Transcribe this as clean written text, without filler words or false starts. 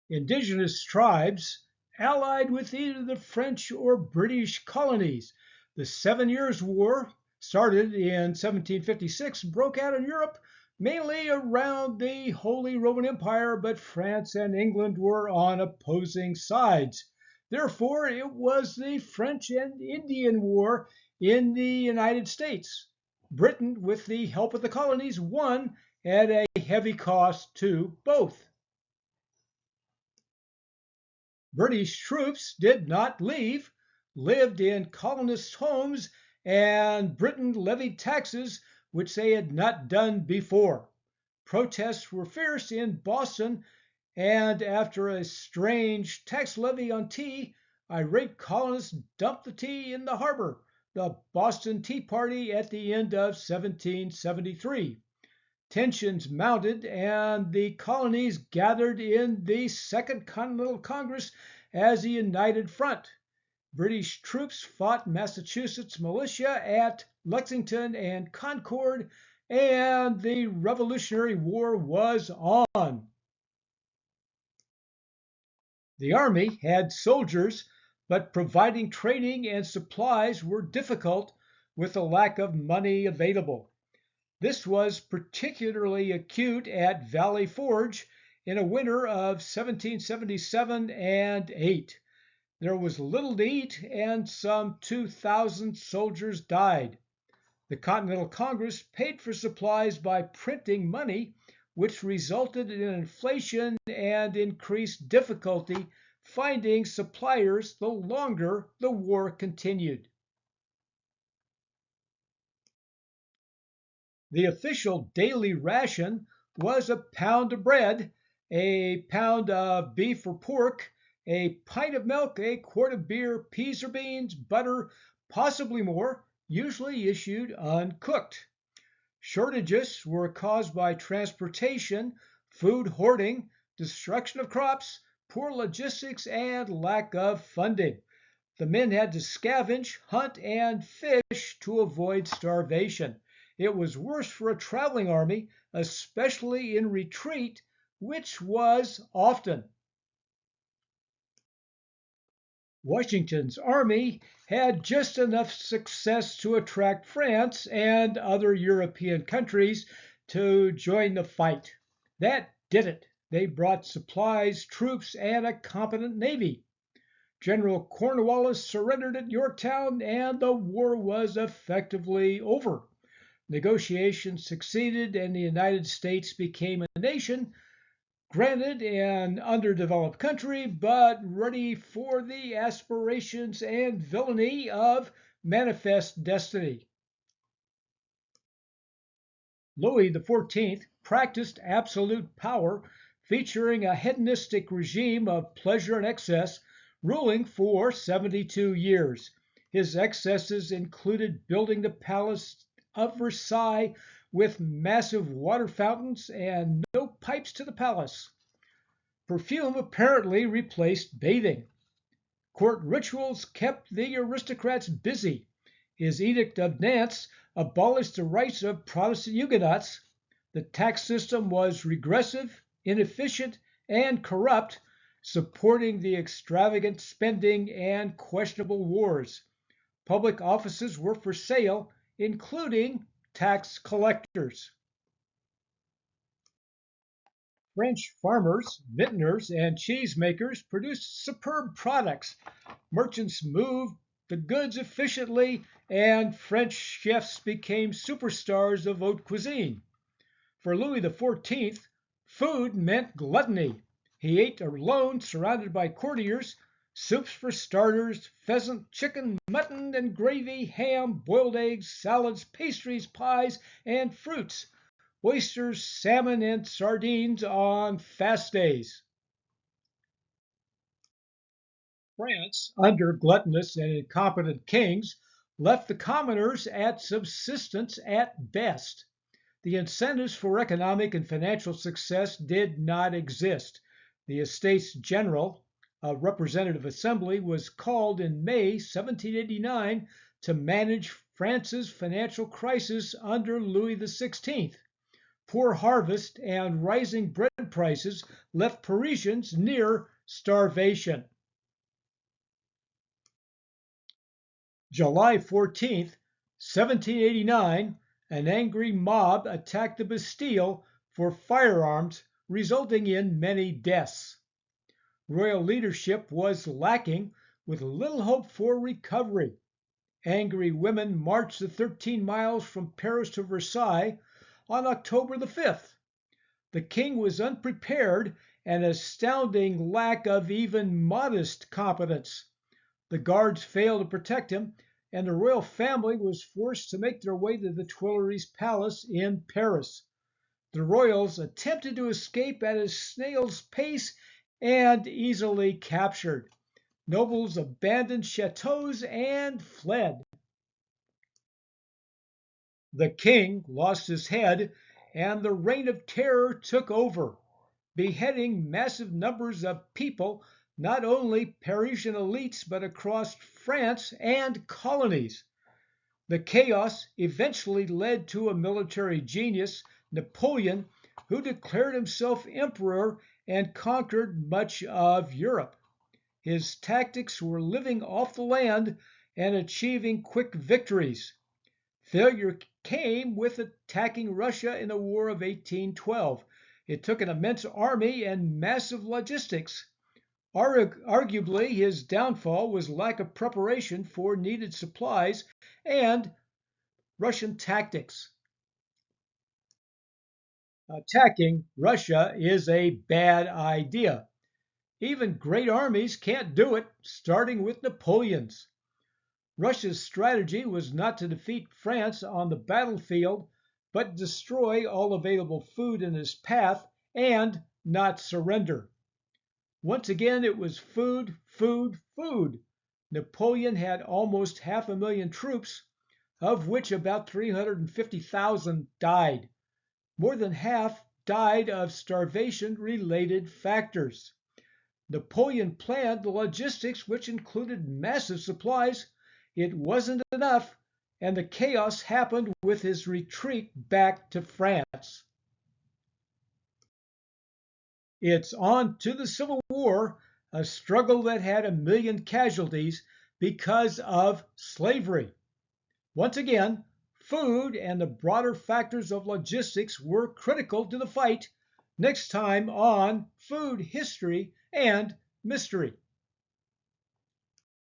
Indigenous tribes allied with either the French or British colonies. The Seven Years' War, started in 1756, broke out in Europe mainly around the Holy Roman Empire, but France and England were on opposing sides. Therefore, it was the French and Indian War in the United States. Britain, with the help of the colonies, won at a heavy cost to both. British troops did not leave, lived in colonist homes, and Britain levied taxes which they had not done before. Protests were fierce in Boston, and after a strange tax levy on tea, irate colonists dumped the tea in the harbor, the Boston Tea Party at the end of 1773. Tensions mounted, and the colonies gathered in the Second Continental Congress as a united front. British troops fought Massachusetts militia at Lexington and Concord, and the Revolutionary War was on. The Army had soldiers, but providing training and supplies were difficult with a lack of money available. This was particularly acute at Valley Forge in a winter of 1777 and 8. There was little to eat, and some 2,000 soldiers died. The Continental Congress paid for supplies by printing money, which resulted in inflation and increased difficulty finding suppliers the longer the war continued. The official daily ration was a pound of bread, a pound of beef or pork, a pint of milk, a quart of beer, peas or beans, butter, possibly more, usually issued uncooked. Shortages were caused by transportation, food hoarding, destruction of crops, poor logistics, and lack of funding. The men had to scavenge, hunt, and fish to avoid starvation. It was worse for a traveling army, especially in retreat, which was often. Washington's army had just enough success to attract France and other European countries to join the fight. That did it. They brought supplies, troops, and a competent navy. General Cornwallis surrendered at Yorktown, and the war was effectively over. Negotiations succeeded, and the United States became a nation, granted an underdeveloped country, but ready for the aspirations and villainy of manifest destiny. Louis XIV practiced absolute power, featuring a hedonistic regime of pleasure and excess, ruling for 72 years. His excesses included building the Palace of Versailles with massive water fountains and no pipes to the palace. Perfume apparently replaced bathing. Court rituals kept the aristocrats busy. His Edict of Nantes abolished the rights of Protestant Huguenots. The tax system was regressive, inefficient, and corrupt, supporting the extravagant spending and questionable wars. Public offices were for sale, including tax collectors. French farmers, vintners, and cheesemakers produced superb products. Merchants moved the goods efficiently, and French chefs became superstars of haute cuisine. For Louis XIV, food meant gluttony. He ate alone, surrounded by courtiers. Soups for starters, pheasant, chicken, mutton, and gravy, ham, boiled eggs, salads, pastries, pies, and fruits. Oysters, salmon, and sardines on fast days. France, under gluttonous and incompetent kings, left the commoners at subsistence at best. The incentives for economic and financial success did not exist. The Estates General, a representative assembly, was called in May 1789 to manage France's financial crisis under Louis XVI. Poor harvest and rising bread prices left Parisians near starvation. July 14th, 1789, an angry mob attacked the Bastille for firearms, resulting in many deaths. Royal leadership was lacking, with little hope for recovery. Angry women marched the 13 miles from Paris to Versailles on October the 5th. The king was unprepared, an astounding lack of even modest competence. The guards failed to protect him, and the royal family was forced to make their way to the Tuileries Palace in Paris. The royals attempted to escape at a snail's pace and easily captured. Nobles abandoned chateaus and fled. The king lost his head, and the reign of terror took over, beheading massive numbers of people, not only Parisian elites, but across France and colonies. The chaos eventually led to a military genius, Napoleon, who declared himself emperor and conquered much of Europe. His tactics were living off the land and achieving quick victories. Failure came with attacking Russia in the War of 1812. It took an immense army and massive logistics. Arguably, his downfall was lack of preparation for needed supplies and Russian tactics. Attacking Russia is a bad idea. Even great armies can't do it, starting with Napoleon's. Russia's strategy was not to defeat France on the battlefield, but destroy all available food in his path and not surrender. Once again, it was food, food, food. Napoleon had almost 500,000 troops, of which about 350,000 died. More than half died of starvation-related factors. Napoleon planned the logistics, which included massive supplies. It wasn't enough, and the chaos happened with his retreat back to France. It's on to the Civil War, a struggle that had 1,000,000 casualties because of slavery. Once again, food and the broader factors of logistics were critical to the fight. Next time on Food History and Mystery.